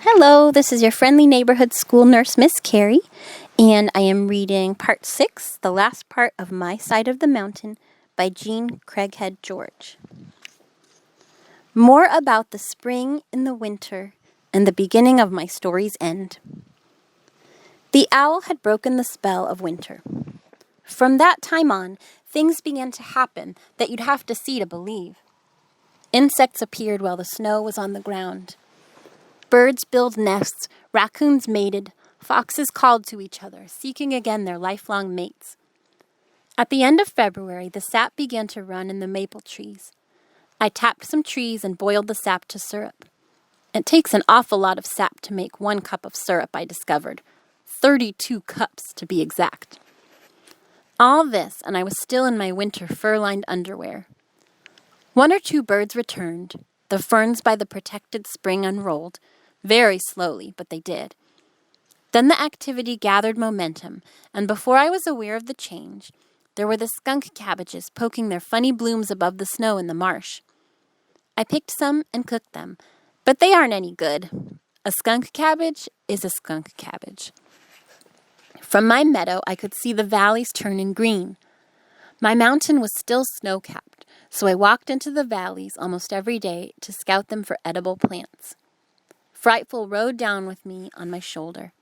Hello, this is your friendly neighborhood school nurse, Miss Kerry, and I am reading Part 6, the last part of My Side of the Mountain by Jean Craighead George. More about the spring and the winter and the beginning of my story's end. The owl had broken the spell of winter. From that time on, things began to happen that you'd have to see to believe. Insects appeared while the snow was on the ground. Birds built nests, raccoons mated, foxes called to each other, seeking again their lifelong mates. At the end of February, the sap began to run in the maple trees. I tapped some trees and boiled the sap to syrup. It takes an awful lot of sap to make 1 cup of syrup, I discovered. 32 cups, to be exact. All this, and I was still in my winter fur-lined underwear. 1 or 2 birds returned. The ferns by the protected spring unrolled. Very slowly, but they did. Then the activity gathered momentum, and before I was aware of the change, there were the skunk cabbages poking their funny blooms above the snow in the marsh. I picked some and cooked them, but they aren't any good. A skunk cabbage is a skunk cabbage. From my meadow, I could see the valleys turning green. My mountain was still snow-capped, so I walked into the valleys almost every day to scout them for edible plants. Frightful rode down with me on my shoulder.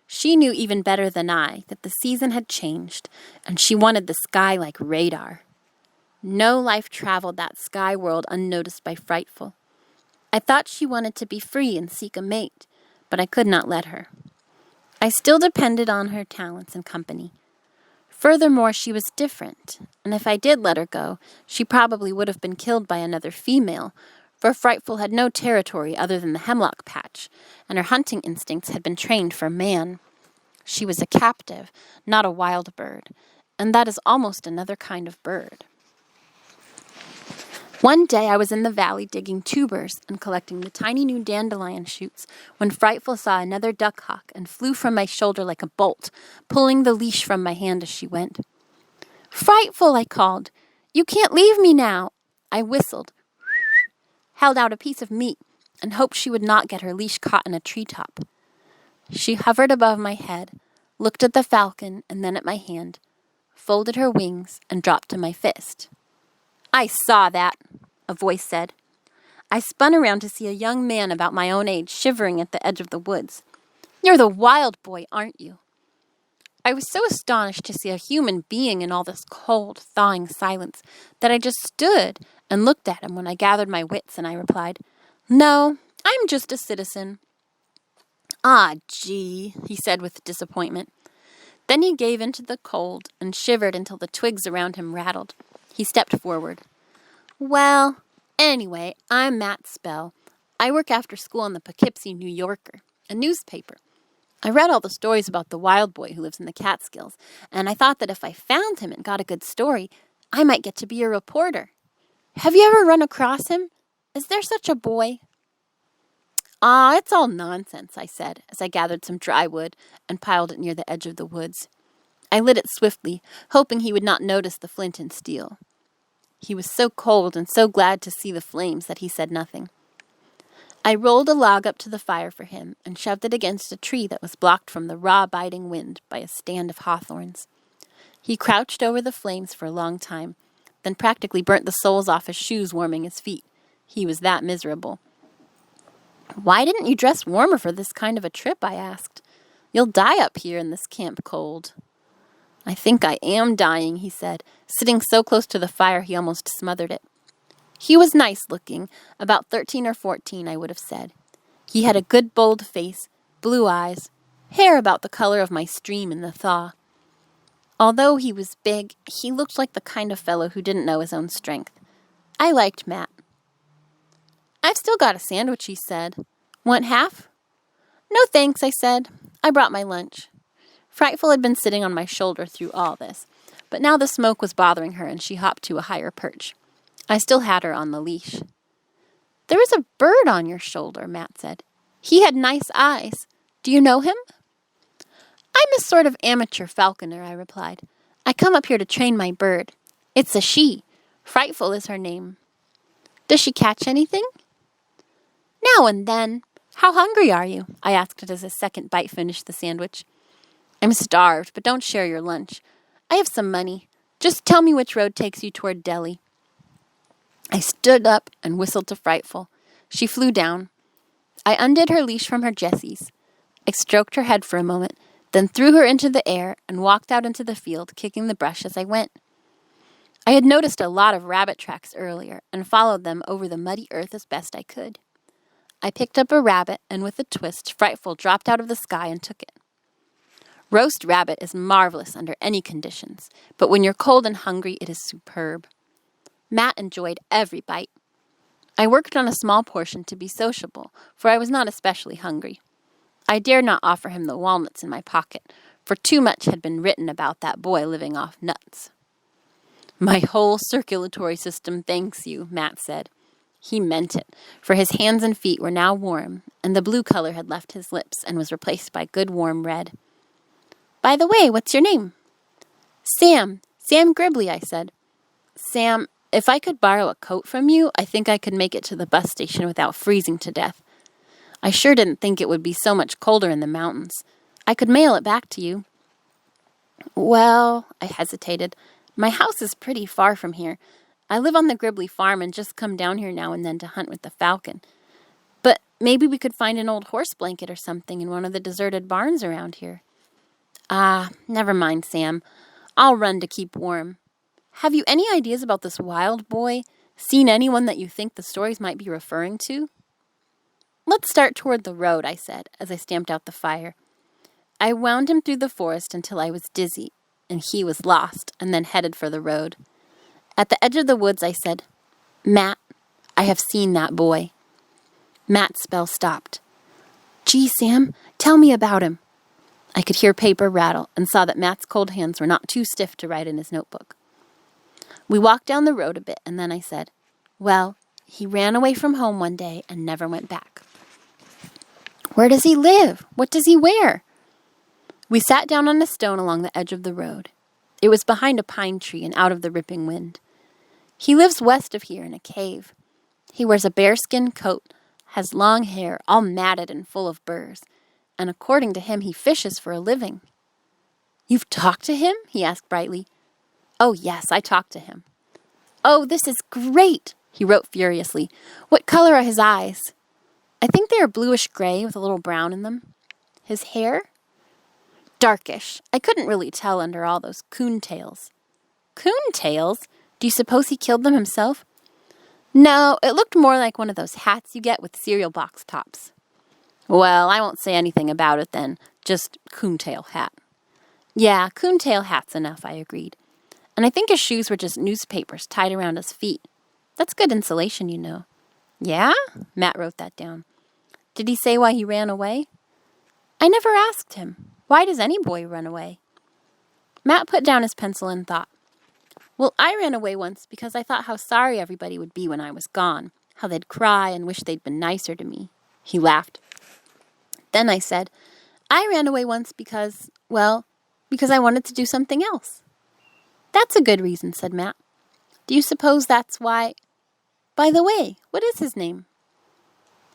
She knew even better than I that the season had changed, and she wanted the sky like radar. No life traveled that sky world unnoticed by Frightful. I thought she wanted to be free and seek a mate, but I could not let her. I still depended on her talents and company. Furthermore, she was different, and if I did let her go, she probably would have been killed by another female, for Frightful had no territory other than the hemlock patch, and her hunting instincts had been trained for man. She was a captive, not a wild bird, and that is almost another kind of bird. One day I was in the valley digging tubers and collecting the tiny new dandelion shoots when Frightful saw another duck hawk and flew from my shoulder like a bolt, pulling the leash from my hand as she went. "Frightful," I called. "You can't leave me now." I whistled, held out a piece of meat, and hoped she would not get her leash caught in a treetop. She hovered above my head, looked at the falcon and then at my hand, folded her wings, and dropped to my fist. "I saw that," a voice said. I spun around to see a young man about my own age shivering at the edge of the woods. "You're the wild boy, aren't you?" I was so astonished to see a human being in all this cold, thawing silence that I just stood and looked at him when I gathered my wits, and I replied, "No, I'm just a citizen." "Ah, gee," he said with disappointment. Then he gave in to the cold and shivered until the twigs around him rattled. He stepped forward. "Well, anyway, I'm Matt Spell. I work after school on the Poughkeepsie New Yorker, a newspaper. I read all the stories about the wild boy who lives in the Catskills, and I thought that if I found him and got a good story, I might get to be a reporter. Have you ever run across him? Is there such a boy?" "Ah, it's all nonsense," I said, as I gathered some dry wood and piled it near the edge of the woods. I lit it swiftly, hoping he would not notice the flint and steel. He was so cold and so glad to see the flames that he said nothing. I rolled a log up to the fire for him and shoved it against a tree that was blocked from the raw, biting wind by a stand of hawthorns. He crouched over the flames for a long time, then practically burnt the soles off his shoes warming his feet. He was that miserable. "Why didn't you dress warmer for this kind of a trip?" I asked. "You'll die up here in this camp cold." "I think I am dying," he said, sitting so close to the fire he almost smothered it. He was nice-looking, about 13 or 14, I would have said. He had a good bold face, blue eyes, hair about the color of my stream in the thaw. Although he was big, he looked like the kind of fellow who didn't know his own strength. I liked Matt. "I've still got a sandwich," he said. "Want half?" "No thanks," I said. I brought my lunch. Frightful had been sitting on my shoulder through all this, but now the smoke was bothering her and she hopped to a higher perch. I still had her on the leash. "There is a bird on your shoulder," Matt said. "He had nice eyes. Do you know him?" "I'm a sort of amateur falconer," I replied. "I come up here to train my bird. It's a she. Frightful is her name." "Does she catch anything?" "Now and then. "How hungry are you?" I asked as his second bite finished the sandwich. "I'm starved, but don't share your lunch. I have some money. Just tell me which road takes you toward Delhi." I stood up and whistled to Frightful. She flew down. I undid her leash from her Jessies. I stroked her head for a moment, then threw her into the air and walked out into the field, kicking the brush as I went. I had noticed a lot of rabbit tracks earlier and followed them over the muddy earth as best I could. I picked up a rabbit, and with a twist, Frightful dropped out of the sky and took it. Roast rabbit is marvelous under any conditions, but when you're cold and hungry, it is superb. Matt enjoyed every bite. I worked on a small portion to be sociable, for I was not especially hungry. I dared not offer him the walnuts in my pocket, for too much had been written about that boy living off nuts. "My whole circulatory system thanks you," Matt said. He meant it, for his hands and feet were now warm, and the blue color had left his lips and was replaced by good warm red. "By the way, what's your name?" "Sam Gribley," I said. "Sam, if I could borrow a coat from you, I think I could make it to the bus station without freezing to death. I sure didn't think it would be so much colder in the mountains. I could mail it back to you." "Well," I hesitated, "my house is pretty far from here. I live on the Gribley farm and just come down here now and then to hunt with the falcon. But maybe we could find an old horse blanket or something in one of the deserted barns around here." "Ah, never mind, Sam. I'll run to keep warm. Have you any ideas about this wild boy? Seen anyone that you think the stories might be referring to?" "Let's start toward the road," I said, as I stamped out the fire. I wound him through the forest until I was dizzy, and he was lost, and then headed for the road. At the edge of the woods, I said, "Matt, I have seen that boy." Matt's spell stopped. "Gee, Sam, tell me about him." I could hear paper rattle and saw that Matt's cold hands were not too stiff to write in his notebook. We walked down the road a bit, and then I said, "Well, he ran away from home one day and never went back." "Where does he live? What does he wear?" We sat down on a stone along the edge of the road. It was behind a pine tree and out of the ripping wind. "He lives west of here in a cave. He wears a bearskin coat, has long hair, all matted and full of burrs, and according to him, he fishes for a living." "You've talked to him?" he asked brightly. "Oh, yes, I talked to him." "Oh, this is great," he wrote furiously. "What color are his eyes?" "I think they are bluish-gray with a little brown in them." "His hair?" "Darkish. I couldn't really tell under all those coon-tails." "Coon-tails? Do you suppose he killed them himself?" "No, it looked more like one of those hats you get with cereal box tops." "Well, I won't say anything about it then. Just coon-tail hat." "Yeah, coon-tail hat's enough," I agreed. "And I think his shoes were just newspapers tied around his feet. That's good insulation, you know." "Yeah?" Matt wrote that down. "Did he say why he ran away?" "I never asked him. Why does any boy run away?" Matt put down his pencil and thought. "Well, I ran away once because I thought how sorry everybody would be when I was gone, how they'd cry and wish they'd been nicer to me." He laughed. Then I said, "I ran away once because I wanted to do something else." "That's a good reason," said Matt. "Do you suppose that's why... By the way, what is his name?"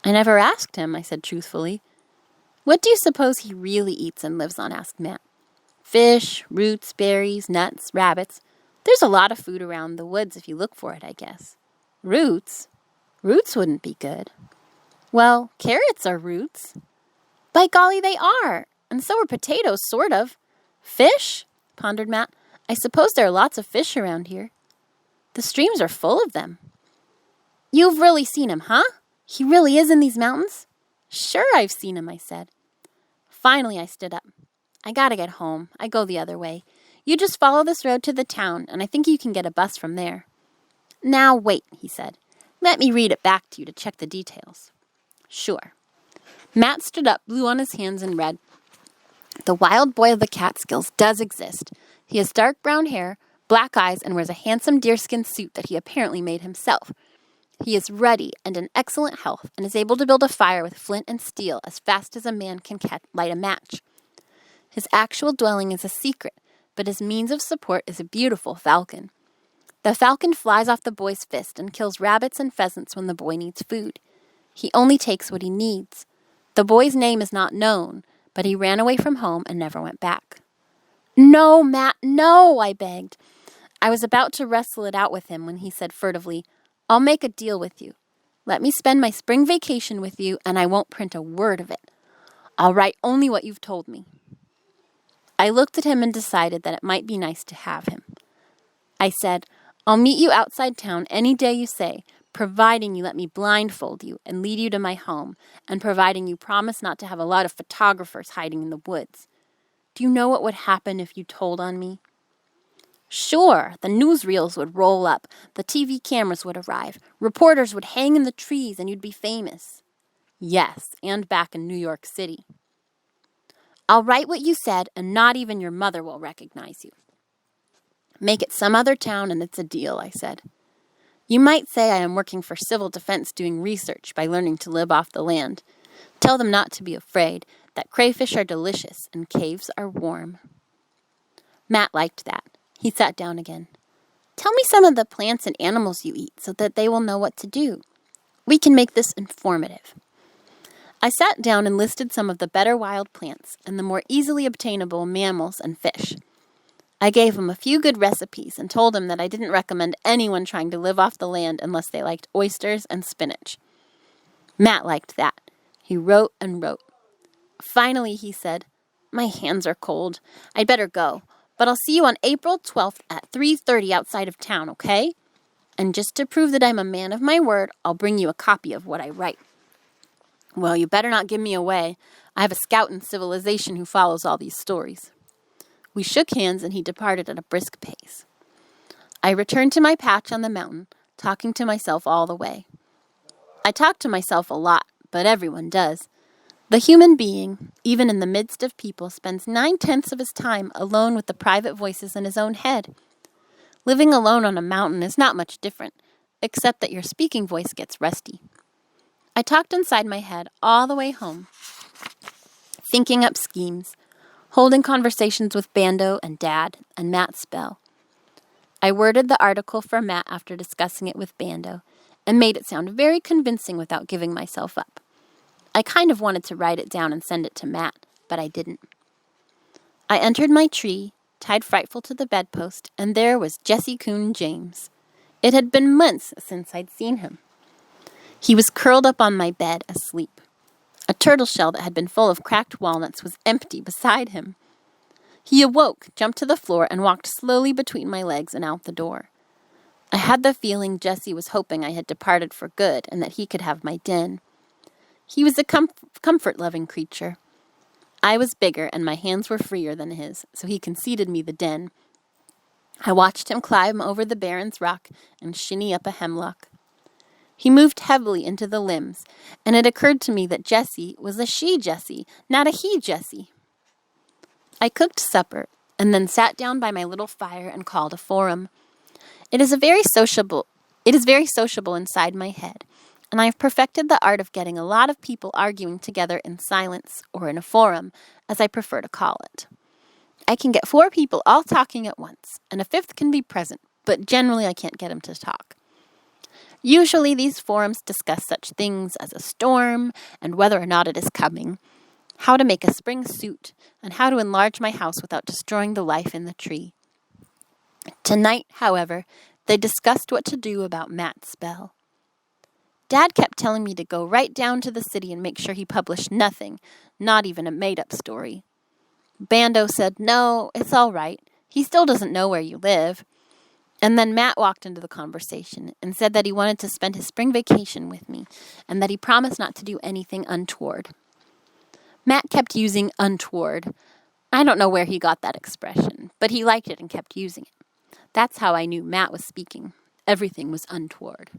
"I never asked him," I said truthfully. "What do you suppose he really eats and lives on?" asked Matt. "Fish, roots, berries, nuts, rabbits. There's a lot of food around the woods if you look for it, I guess." "Roots? Roots wouldn't be good." "Well, carrots are roots." "By golly, they are. And so are potatoes, sort of." "Fish?" pondered Matt. "I suppose there are lots of fish around here." "The streams are full of them." "You've really seen him, huh? He really is in these mountains?" "Sure I've seen him," I said. Finally, I stood up. "I gotta get home. I go the other way. You just follow this road to the town, and I think you can get a bus from there." "Now wait," he said. "Let me read it back to you to check the details." "Sure." Matt stood up, blew on his hands, and read, "The wild boy of the Catskills does exist. He has dark brown hair, black eyes, and wears a handsome deerskin suit that he apparently made himself. He is ruddy and in excellent health, and is able to build a fire with flint and steel as fast as a man can light a match. His actual dwelling is a secret, but his means of support is a beautiful falcon. The falcon flies off the boy's fist and kills rabbits and pheasants when the boy needs food. He only takes what he needs. The boy's name is not known, but he ran away from home and never went back. No, Matt, no, I begged. I was about to wrestle it out with him when he said furtively, I'll make a deal with you. Let me spend my spring vacation with you, and I won't print a word of it. I'll write only what you've told me. I looked at him and decided that it might be nice to have him. I said, I'll meet you outside town any day you say, providing you let me blindfold you and lead you to my home, and providing you promise not to have a lot of photographers hiding in the woods. Do you know what would happen if you told on me? Sure, the newsreels would roll up, the TV cameras would arrive, reporters would hang in the trees, and you'd be famous. Yes, and back in New York City. I'll write what you said, and not even your mother will recognize you. Make it some other town, and it's a deal, I said. You might say I am working for civil defense doing research by learning to live off the land. Tell them not to be afraid, that crayfish are delicious and caves are warm. Matt liked that. He sat down again. Tell me some of the plants and animals you eat so that they will know what to do. We can make this informative. I sat down and listed some of the better wild plants and the more easily obtainable mammals and fish. I gave him a few good recipes and told him that I didn't recommend anyone trying to live off the land unless they liked oysters and spinach. Matt liked that. He wrote and wrote. Finally, he said, My hands are cold. I'd better go. But I'll see you on April 12th at 3:30 outside of town, okay? And just to prove that I'm a man of my word, I'll bring you a copy of what I write. Well, you better not give me away. I have a scout in civilization who follows all these stories. We shook hands and he departed at a brisk pace. I returned to my patch on the mountain, talking to myself all the way. I talk to myself a lot, but everyone does. The human being, even in the midst of people, spends 9/10 of his time alone with the private voices in his own head. Living alone on a mountain is not much different, except that your speaking voice gets rusty. I talked inside my head all the way home, thinking up schemes, holding conversations with Bando and Dad and Matt Spell. I worded the article for Matt after discussing it with Bando, and made it sound very convincing without giving myself up. I kind of wanted to write it down and send it to Matt, but I didn't. I entered my tree, tied Frightful to the bedpost, and there was Jesse Coon James. It had been months since I'd seen him. He was curled up on my bed, asleep. A turtle shell that had been full of cracked walnuts was empty beside him. He awoke, jumped to the floor, and walked slowly between my legs and out the door. I had the feeling Jesse was hoping I had departed for good and that he could have my den. He was a comfort-loving creature. I was bigger and my hands were freer than his, so he conceded me the den. I watched him climb over the Baron's rock and shinny up a hemlock. He moved heavily into the limbs, and it occurred to me that Jessie was a she-Jessie, not a he-Jessie. I cooked supper, and then sat down by my little fire and called a forum. It is very sociable inside my head, and I have perfected the art of getting a lot of people arguing together in silence, or in a forum, as I prefer to call it. I can get 4 people all talking at once, and a 5th can be present, but generally I can't get them to talk. Usually these forums discuss such things as a storm, and whether or not it is coming, how to make a spring suit, and how to enlarge my house without destroying the life in the tree. Tonight, however, they discussed what to do about Matt's spell. Dad kept telling me to go right down to the city and make sure he published nothing, not even a made-up story. Bando said, no, it's all right. He still doesn't know where you live. And then Matt walked into the conversation and said that he wanted to spend his spring vacation with me and that he promised not to do anything untoward. Matt kept using untoward. I don't know where he got that expression, but he liked it and kept using it. That's how I knew Matt was speaking. Everything was untoward.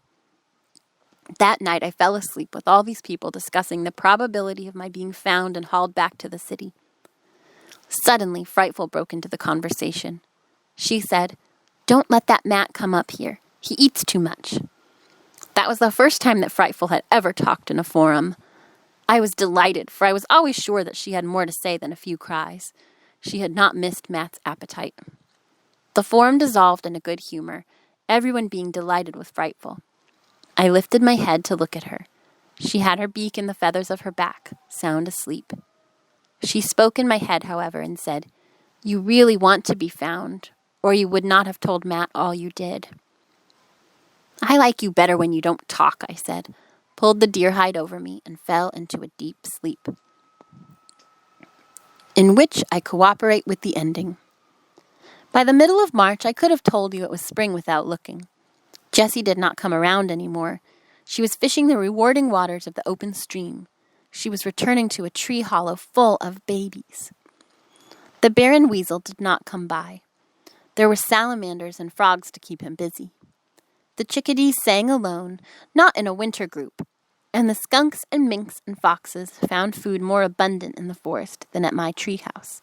That night I fell asleep with all these people discussing the probability of my being found and hauled back to the city. Suddenly, Frightful broke into the conversation. She said, Don't let that Matt come up here. He eats too much. That was the first time that Frightful had ever talked in a forum. I was delighted, for I was always sure that she had more to say than a few cries. She had not missed Matt's appetite. The forum dissolved in a good humor, everyone being delighted with Frightful. I lifted my head to look at her. She had her beak in the feathers of her back, sound asleep. She spoke in my head, however, and said, "You really want to be found, or you would not have told Matt all you did." "I like you better when you don't talk," I said, pulled the deer hide over me, and fell into a deep sleep, in which I cooperate with the ending. By the middle of March, I could have told you it was spring without looking. Jessie did not come around any more. She was fishing the rewarding waters of the open stream. She was returning to a tree hollow full of babies. The bear and weasel did not come by. There were salamanders and frogs to keep him busy. The chickadees sang alone, not in a winter group, and the skunks and minks and foxes found food more abundant in the forest than at my treehouse.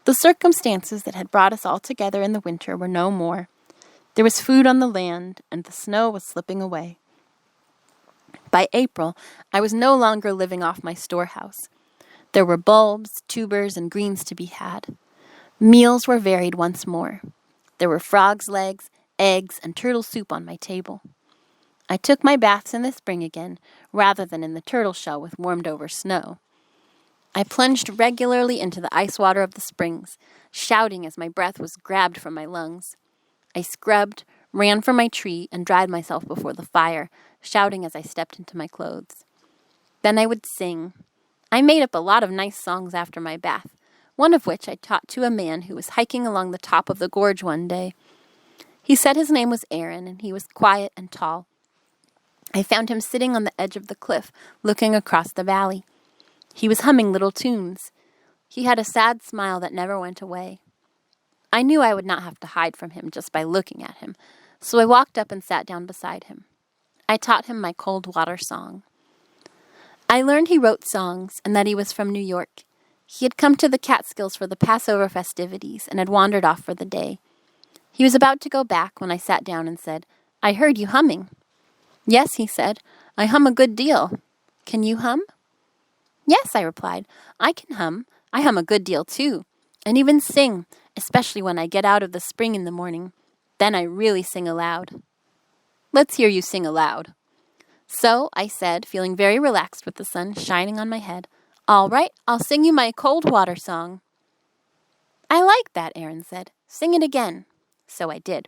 The circumstances that had brought us all together in the winter were no more. There was food on the land, and the snow was slipping away. By April, I was no longer living off my storehouse. There were bulbs, tubers, and greens to be had. Meals were varied once more. There were frogs' legs, eggs, and turtle soup on my table. I took my baths in the spring again, rather than in the turtle shell with warmed-over snow. I plunged regularly into the ice water of the springs, shouting as my breath was grabbed from my lungs. I scrubbed, ran from my tree, and dried myself before the fire, shouting as I stepped into my clothes. Then I would sing. I made up a lot of nice songs after my bath, one of which I taught to a man who was hiking along the top of the gorge one day. He said his name was Aaron, and he was quiet and tall. I found him sitting on the edge of the cliff, looking across the valley. He was humming little tunes. He had a sad smile that never went away. I knew I would not have to hide from him just by looking at him, so I walked up and sat down beside him. I taught him my cold water song. I learned he wrote songs and that he was from New York. He had come to the Catskills for the Passover festivities and had wandered off for the day. He was about to go back when I sat down and said, "I heard you humming." "Yes," he said, "I hum a good deal. Can you hum?" "Yes," I replied, "I can hum. I hum a good deal, too, and even sing, especially when I get out of the spring in the morning. Then I really sing aloud." "Let's hear you sing aloud." So I said, feeling very relaxed with the sun shining on my head, "All right, I'll sing you my cold water song." "I like that," Aaron said. "Sing it again." So I did.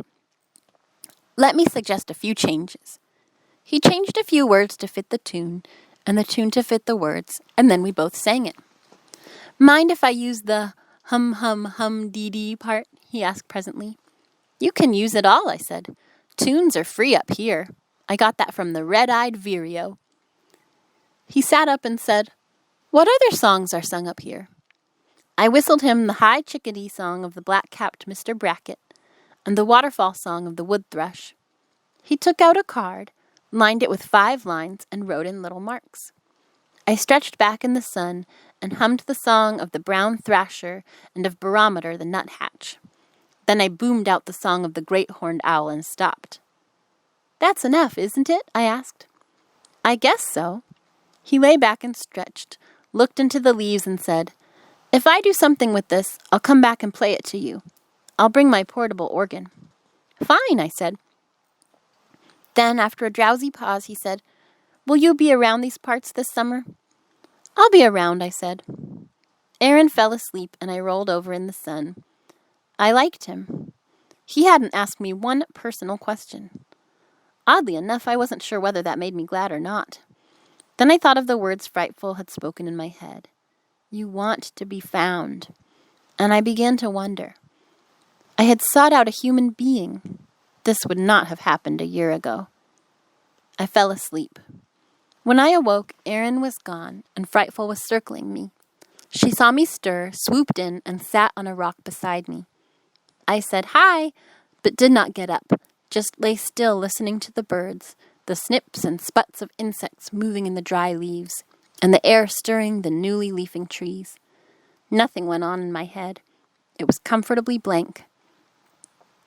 "Let me suggest a few changes." He changed a few words to fit the tune, and the tune to fit the words, and then we both sang it. "Mind if I use the hum hum hum dee dee part?" he asked presently. "You can use it all," I said. "Tunes are free up here. I got that from the red-eyed vireo." He sat up and said, "What other songs are sung up here?" I whistled him the high chickadee song of the black-capped Mr. Brackett and the waterfall song of the wood thrush. He took out a card, lined it with 5 lines, and wrote in little marks. I stretched back in the sun and hummed the song of the brown thrasher and of Barometer the nuthatch. Then I boomed out the song of the great horned owl and stopped. "That's enough, isn't it?" I asked. "I guess so." He lay back and stretched, looked into the leaves and said, "If I do something with this, I'll come back and play it to you. I'll bring my portable organ." "Fine," I said. Then, after a drowsy pause, he said, "Will you be around these parts this summer?" "I'll be around," I said. Aaron fell asleep, and I rolled over in the sun. I liked him. He hadn't asked me one personal question. Oddly enough, I wasn't sure whether that made me glad or not. Then I thought of the words Frightful had spoken in my head. "You want to be found." And I began to wonder. I had sought out a human being. This would not have happened a year ago. I fell asleep. When I awoke, Erin was gone, and Frightful was circling me. She saw me stir, swooped in, and sat on a rock beside me. I said, "Hi," but did not get up, just lay still listening to the birds, the snips and sputs of insects moving in the dry leaves, and the air stirring the newly leafing trees. Nothing went on in my head. It was comfortably blank.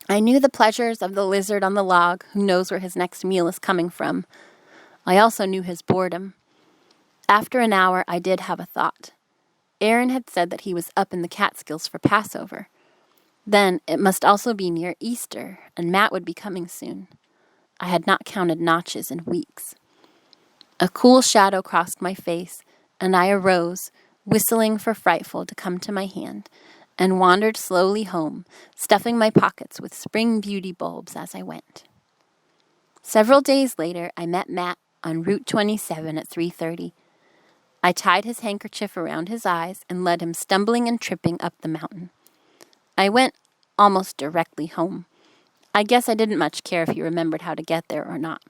I knew the pleasures of the lizard on the log who knows where his next meal is coming from. I also knew his boredom. After an hour, I did have a thought. Aaron had said that he was up in the Catskills for Passover. Then it must also be near Easter, and Matt would be coming soon. I had not counted notches in weeks. A cool shadow crossed my face, and I arose, whistling for Frightful to come to my hand, and wandered slowly home, stuffing my pockets with spring beauty bulbs as I went. Several days later, I met Matt on Route 27 at 3:30. I tied his handkerchief around his eyes and led him stumbling and tripping up the mountain. I went almost directly home. I guess I didn't much care if he remembered how to get there or not.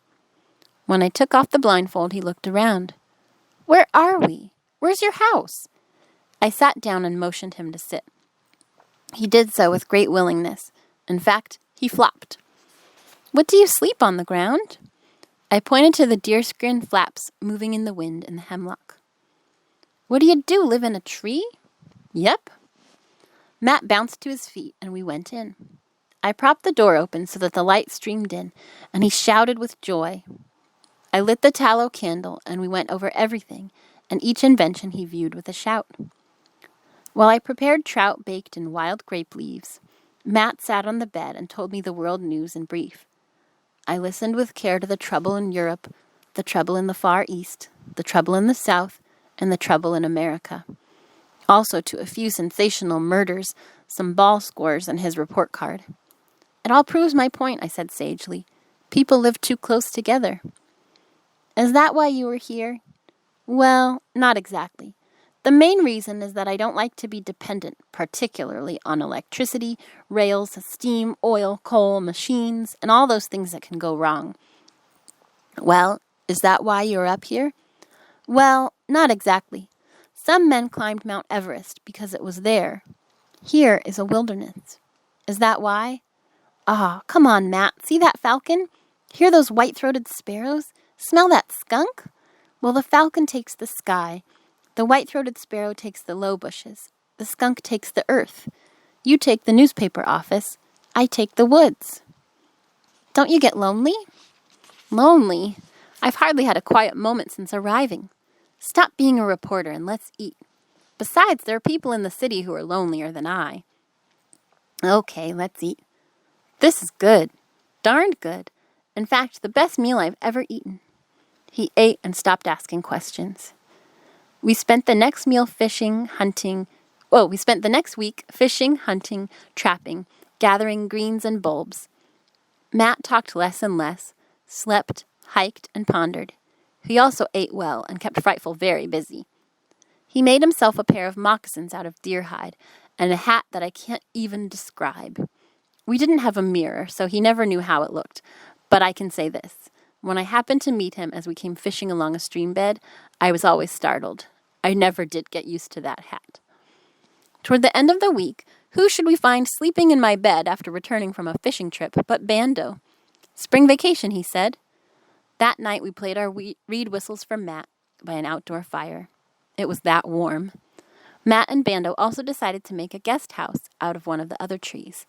When I took off the blindfold, he looked around. "Where are we? Where's your house?" I sat down and motioned him to sit. He did so with great willingness. In fact, he flopped. "What do you sleep on the ground?" I pointed to the deerskin flaps moving in the wind in the hemlock. "What do you do, live in a tree?" "Yep." Matt bounced to his feet, and we went in. I propped the door open so that the light streamed in, and he shouted with joy. I lit the tallow candle, and we went over everything, and each invention he viewed with a shout. While I prepared trout baked in wild grape leaves, Matt sat on the bed and told me the world news in brief. I listened with care to the trouble in Europe, the trouble in the Far East, the trouble in the South, and the trouble in America. Also to a few sensational murders, some ball scores, and his report card. "It all proves my point," I said sagely. "People live too close together." "Is that why you were here?" "Well, not exactly. The main reason is that I don't like to be dependent, particularly on electricity, rails, steam, oil, coal, machines, and all those things that can go wrong." "Well, is that why you're up here?" "Well, not exactly. Some men climbed Mount Everest because it was there. Here is a wilderness." "Is that why?" "Ah, come on, Matt. See that falcon? Hear those white-throated sparrows? Smell that skunk? Well, the falcon takes the sky. The white-throated sparrow takes the low bushes. The skunk takes the earth. You take the newspaper office. I take the woods." "Don't you get lonely?" "Lonely? I've hardly had a quiet moment since arriving. Stop being a reporter and let's eat. Besides, there are people in the city who are lonelier than I." "Okay, let's eat. This is good. Darned good. In fact, the best meal I've ever eaten." He ate and stopped asking questions. We spent the next week fishing, hunting, trapping, gathering greens and bulbs. Matt talked less and less, slept, hiked, and pondered. He also ate well and kept Frightful very busy. He made himself a pair of moccasins out of deer hide and a hat that I can't even describe. We didn't have a mirror, so he never knew how it looked. But I can say this. When I happened to meet him as we came fishing along a stream bed, I was always startled. I never did get used to that hat. Toward the end of the week, who should we find sleeping in my bed after returning from a fishing trip but Bando? "Spring vacation," he said. That night we played our reed whistles for Matt by an outdoor fire. It was that warm. Matt and Bando also decided to make a guest house out of one of the other trees.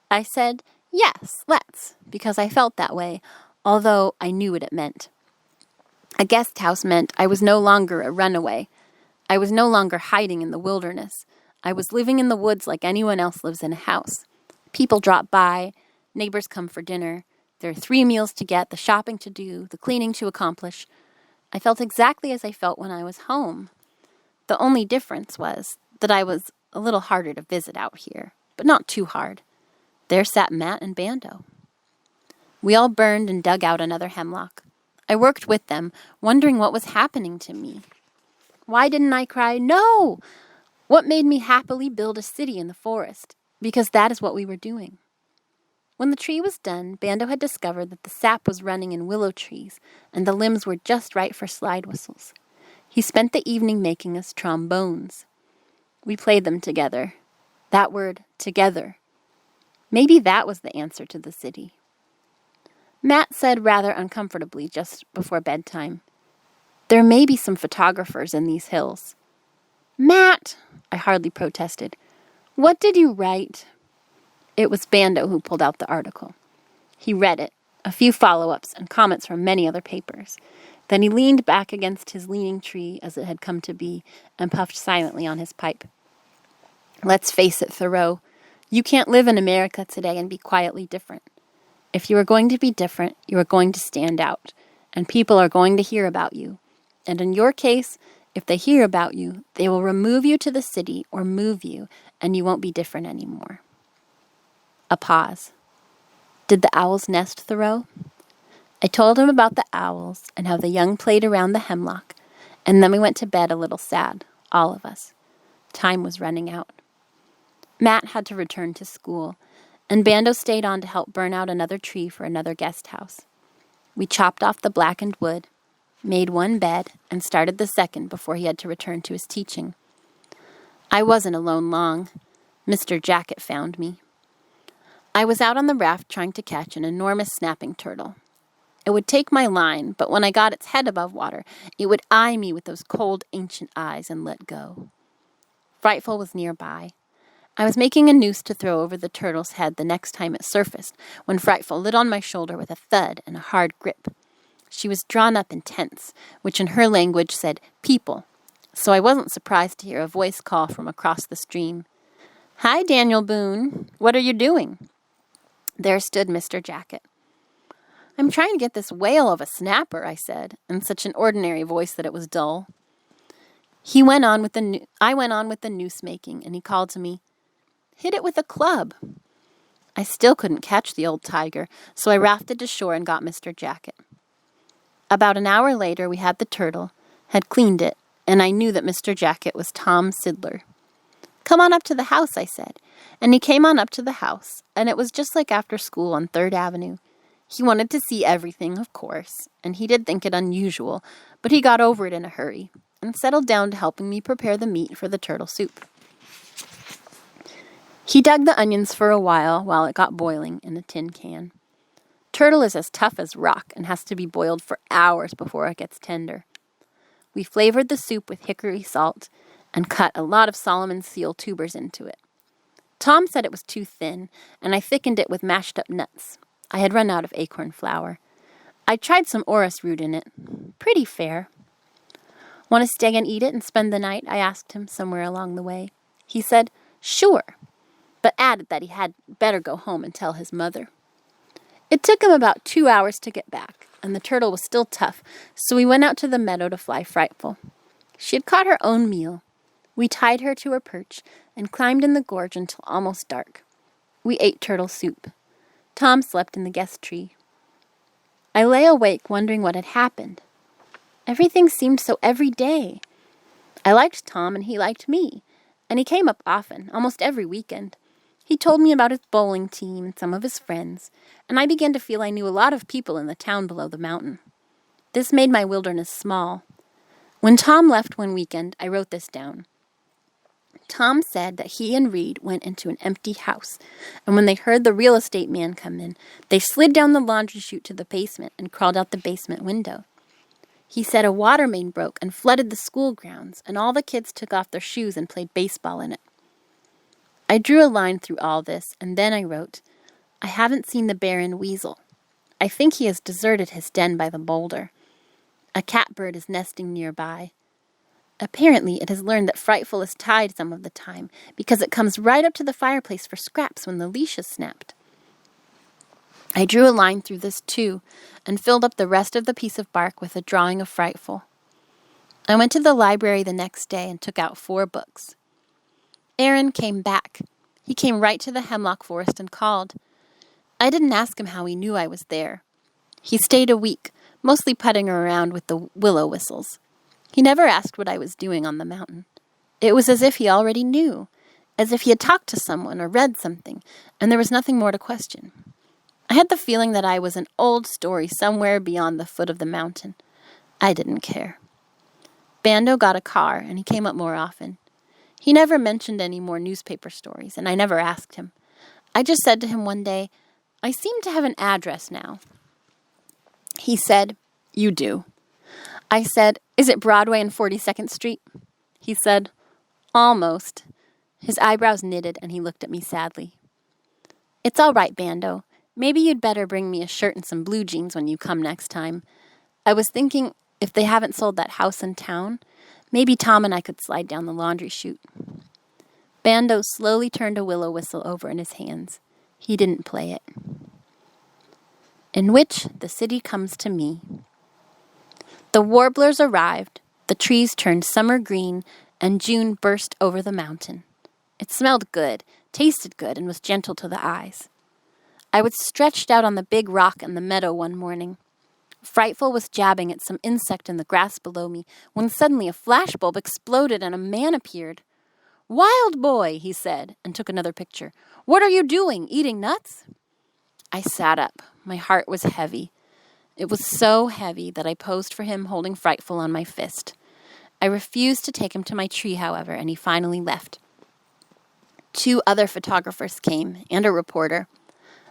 I said, "Yes, let's," because I felt that way, although I knew what it meant. A guest house meant I was no longer a runaway. I was no longer hiding in the wilderness. I was living in the woods like anyone else lives in a house. People drop by, neighbors come for dinner. There are 3 meals to get, the shopping to do, the cleaning to accomplish. I felt exactly as I felt when I was home. The only difference was that I was a little harder to visit out here, but not too hard. There sat Matt and Bando. We all burned and dug out another hemlock. I worked with them, wondering what was happening to me. Why didn't I cry, "No"? What made me happily build a city in the forest? Because that is what we were doing. When the tree was done, Bando had discovered that the sap was running in willow trees, and the limbs were just right for slide whistles. He spent the evening making us trombones. We played them together. That word, together. Maybe that was the answer to the city. Matt said rather uncomfortably just before bedtime, "There may be some photographers in these hills." "Matt," I hardly protested, "what did you write?" It was Bando who pulled out the article. He read it, a few follow-ups and comments from many other papers. Then he leaned back against his leaning tree, as it had come to be, and puffed silently on his pipe. "Let's face it, Thoreau, you can't live in America today and be quietly different. If you are going to be different, you are going to stand out, and people are going to hear about you. And in your case, if they hear about you, they will remove you to the city or move you, and you won't be different anymore. A pause. Did the owls nest, Thoreau? I told him about the owls and how the young played around the hemlock, and then we went to bed a little sad, all of us. Time was running out. Matt had to return to school, and Bando stayed on to help burn out another tree for another guest house. We chopped off the blackened wood, made one bed, and started the second before he had to return to his teaching. I wasn't alone long. Mr. Jacket found me. I was out on the raft trying to catch an enormous snapping turtle. It would take my line, but when I got its head above water, it would eye me with those cold, ancient eyes and let go. Frightful was nearby. I was making a noose to throw over the turtle's head the next time it surfaced, when Frightful lit on my shoulder with a thud and a hard grip. She was drawn up and tense, which in her language said, people, so I wasn't surprised to hear a voice call from across the stream. Hi, Daniel Boone. What are you doing? There stood Mr. Jacket. I'm trying to get this whale of a snapper, I said, in such an ordinary voice that it was dull. I went on with the noose making, and he called to me, hit it with a club. I still couldn't catch the old tiger, so I rafted to shore and got Mr. Jacket. About an hour later, we had the turtle, had cleaned it, and I knew that Mr. Jacket was Tom Sidler. Come on up to the house, I said, and he came on up to the house, and it was just like after school on 3rd Avenue. He wanted to see everything, of course, and he did think it unusual, but he got over it in a hurry, and settled down to helping me prepare the meat for the turtle soup. He dug the onions for a while it got boiling in a tin can. Turtle is as tough as rock and has to be boiled for hours before it gets tender. We flavored the soup with hickory salt and cut a lot of Solomon seal tubers into it. Tom said it was too thin, and I thickened it with mashed up nuts. I had run out of acorn flour. I tried some orris root in it. Pretty fair. Want to stay and eat it and spend the night? I asked him somewhere along the way. He said, sure, but added that he had better go home and tell his mother. It took him about 2 hours to get back, and the turtle was still tough, so we went out to the meadow to fly Frightful. She had caught her own meal. We tied her to her perch and climbed in the gorge until almost dark. We ate turtle soup. Tom slept in the guest tree. I lay awake wondering what had happened. Everything seemed so everyday. I liked Tom and he liked me, and he came up often, almost every weekend. He told me about his bowling team and some of his friends, and I began to feel I knew a lot of people in the town below the mountain. This made my wilderness small. When Tom left one weekend, I wrote this down. Tom said that he and Reed went into an empty house, and when they heard the real estate man come in, they slid down the laundry chute to the basement and crawled out the basement window. He said a water main broke and flooded the school grounds, and all the kids took off their shoes and played baseball in it. I drew a line through all this, and then I wrote, I haven't seen the Baron Weasel. I think he has deserted his den by the boulder. A catbird is nesting nearby. Apparently, it has learned that Frightful is tied some of the time, because it comes right up to the fireplace for scraps when the leash is snapped. I drew a line through this too, and filled up the rest of the piece of bark with a drawing of Frightful. I went to the library the next day and took out 4 books. Aaron came back. He came right to the hemlock forest and called. I didn't ask him how he knew I was there. He stayed a week, mostly putting around with the willow whistles. He never asked what I was doing on the mountain. It was as if he already knew, as if he had talked to someone or read something, and there was nothing more to question. I had the feeling that I was an old story somewhere beyond the foot of the mountain. I didn't care. Bando got a car, and he came up more often. He never mentioned any more newspaper stories, and I never asked him. I just said to him one day, I seem to have an address now. He said, you do. I said, is it Broadway and 42nd Street? He said, almost. His eyebrows knitted, and he looked at me sadly. It's all right, Bando. Maybe you'd better bring me a shirt and some blue jeans when you come next time. I was thinking, if they haven't sold that house in town, maybe Tom and I could slide down the laundry chute. Bando slowly turned a willow whistle over in his hands. He didn't play it. In which the city comes to me. The warblers arrived, the trees turned summer green, and June burst over the mountain. It smelled good, tasted good, and was gentle to the eyes. I was stretched out on the big rock in the meadow one morning. Frightful was jabbing at some insect in the grass below me when suddenly a flashbulb exploded and a man appeared. "Wild boy," he said, and took another picture. "What are you doing, eating nuts?" I sat up. My heart was heavy. It was so heavy that I posed for him holding Frightful on my fist. I refused to take him to my tree, however, and he finally left. 2 other photographers came, and a reporter.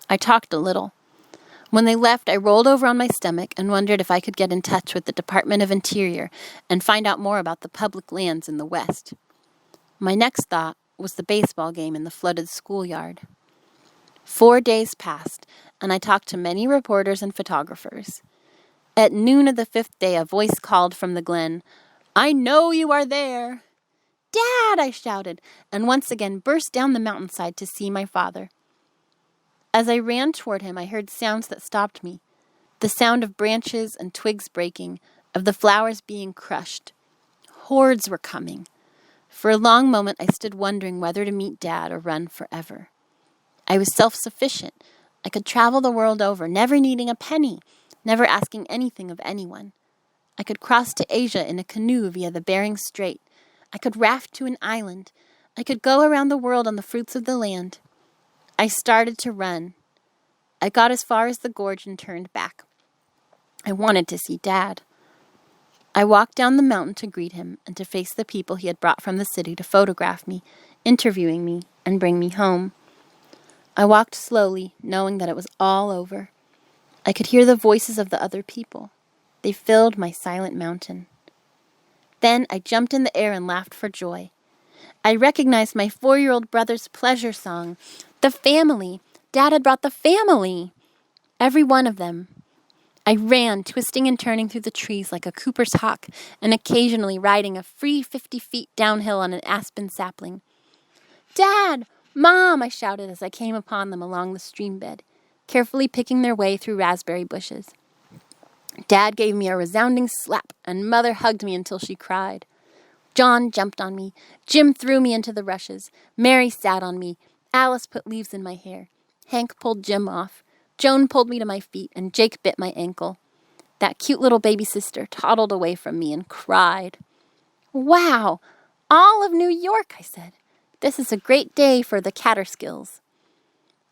I talked a little. When they left, I rolled over on my stomach and wondered if I could get in touch with the Department of Interior and find out more about the public lands in the West. My next thought was the baseball game in the flooded schoolyard. 4 days passed, and I talked to many reporters and photographers. At noon of the 5th day, a voice called from the glen, "I know you are there!" "Dad!" I shouted, and once again burst down the mountainside to see my father. As I ran toward him, I heard sounds that stopped me. The sound of branches and twigs breaking, of the flowers being crushed. Hordes were coming. For a long moment, I stood wondering whether to meet Dad or run forever. I was self-sufficient. I could travel the world over, never needing a penny, never asking anything of anyone. I could cross to Asia in a canoe via the Bering Strait. I could raft to an island. I could go around the world on the fruits of the land. I started to run. I got as far as the gorge and turned back. I wanted to see Dad. I walked down the mountain to greet him and to face the people he had brought from the city to photograph me, interviewing me, and bring me home. I walked slowly, knowing that it was all over. I could hear the voices of the other people. They filled my silent mountain. Then I jumped in the air and laughed for joy. I recognized my 4-year-old brother's pleasure song. The family. Dad had brought the family. Every one of them. I ran, twisting and turning through the trees like a Cooper's hawk, and occasionally riding a free 50 feet downhill on an aspen sapling. "Dad! Mom!" I shouted as I came upon them along the stream bed, carefully picking their way through raspberry bushes. Dad gave me a resounding slap, and Mother hugged me until she cried. John jumped on me. Jim threw me into the rushes. Mary sat on me. Alice put leaves in my hair. Hank pulled Jim off. Joan pulled me to my feet, and Jake bit my ankle. That cute little baby sister toddled away from me and cried. "Wow! All of New York," I said. "This is a great day for the Catterskills."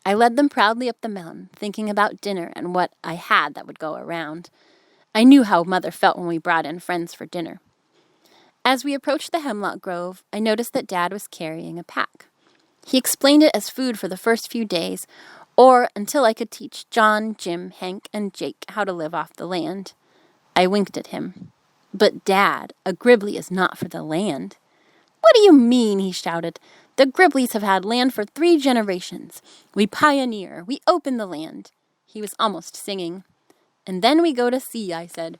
I led them proudly up the mountain, thinking about dinner and what I had that would go around. I knew how Mother felt when we brought in friends for dinner. As we approached the hemlock grove, I noticed that Dad was carrying a pack. He explained it as food for the first few days, or until I could teach John, Jim, Hank, and Jake how to live off the land. I winked at him. "But Dad, a Gribbly is not for the land." "What do you mean?" he shouted. "The Gribblies have had land for 3 generations. We pioneer. We open the land." He was almost singing. "And then we go to sea," I said.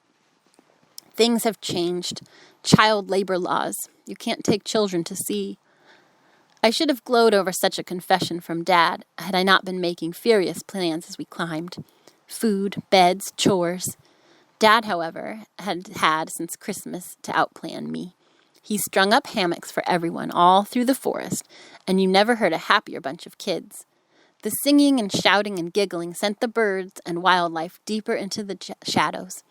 "Things have changed. Child labor laws. You can't take children to sea." I should have glowed over such a confession from Dad had I not been making furious plans as we climbed. Food, beds, chores. Dad, however, had since Christmas to outplan me. He strung up hammocks for everyone all through the forest, and you never heard a happier bunch of kids. The singing and shouting and giggling sent the birds and wildlife deeper into the shadows.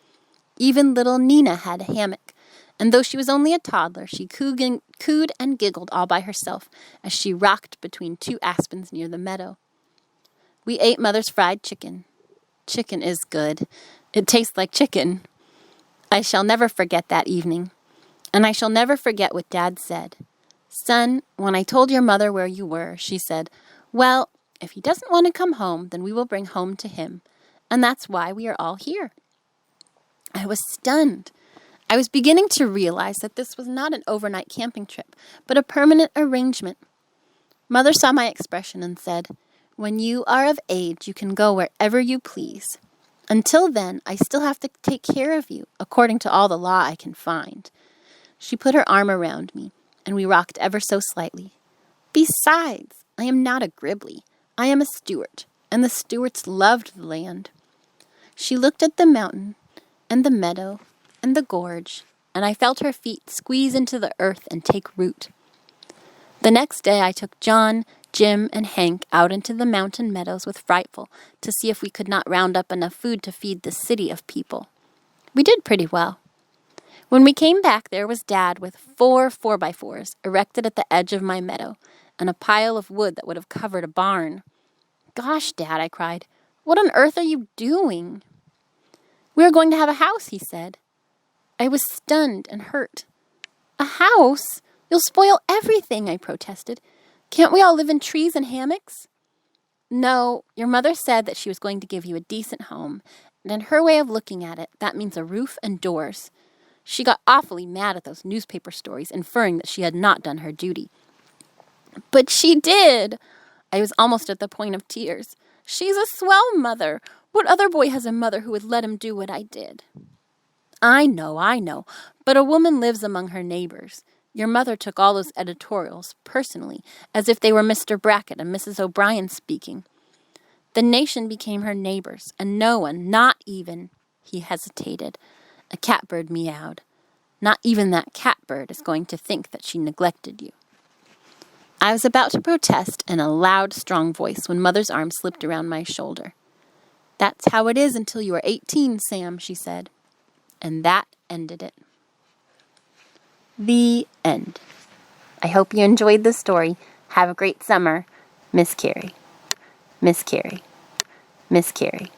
Even little Nina had a hammock, and though she was only a toddler, she cooed and giggled all by herself as she rocked between 2 aspens near the meadow. We ate Mother's fried chicken. Chicken is good. It tastes like chicken. I shall never forget that evening. And I shall never forget what Dad said. "Son, when I told your mother where you were, she said, 'Well, if he doesn't want to come home, then we will bring home to him. And that's why we are all here.'" I was stunned. I was beginning to realize that this was not an overnight camping trip, but a permanent arrangement. Mother saw my expression and said, "When you are of age, you can go wherever you please. Until then, I still have to take care of you, according to all the law I can find." She put her arm around me, and we rocked ever so slightly. "Besides, I am not a Gribbly. I am a Stewart, and the Stewarts loved the land." She looked at the mountain, and the meadow, and the gorge, and I felt her feet squeeze into the earth and take root. The next day I took John, Jim, and Hank out into the mountain meadows with Frightful to see if we could not round up enough food to feed the city of people. We did pretty well. When we came back, there was Dad with 4 4x4s erected at the edge of my meadow, and a pile of wood that would have covered a barn. "Gosh, Dad," I cried, "what on earth are you doing?" "We are going to have a house," he said. I was stunned and hurt. "A house? You'll spoil everything," I protested. "Can't we all live in trees and hammocks?" "No, your mother said that she was going to give you a decent home, and in her way of looking at it, that means a roof and doors. She got awfully mad at those newspaper stories, inferring that she had not done her duty." "But she did!" I was almost at the point of tears. "She's a swell mother. What other boy has a mother who would let him do what I did?" I know. But a woman lives among her neighbors. Your mother took all those editorials, personally, as if they were Mr. Brackett and Mrs. O'Brien speaking. The nation became her neighbors, and no one, not even," he hesitated. A catbird meowed. "Not even that catbird is going to think that she neglected you." I was about to protest in a loud, strong voice when Mother's arm slipped around my shoulder. "That's how it is until you are 18, Sam," she said. And that ended it. The end. I hope you enjoyed this story. Have a great summer. Miss Kerry. Miss Kerry. Miss Kerry.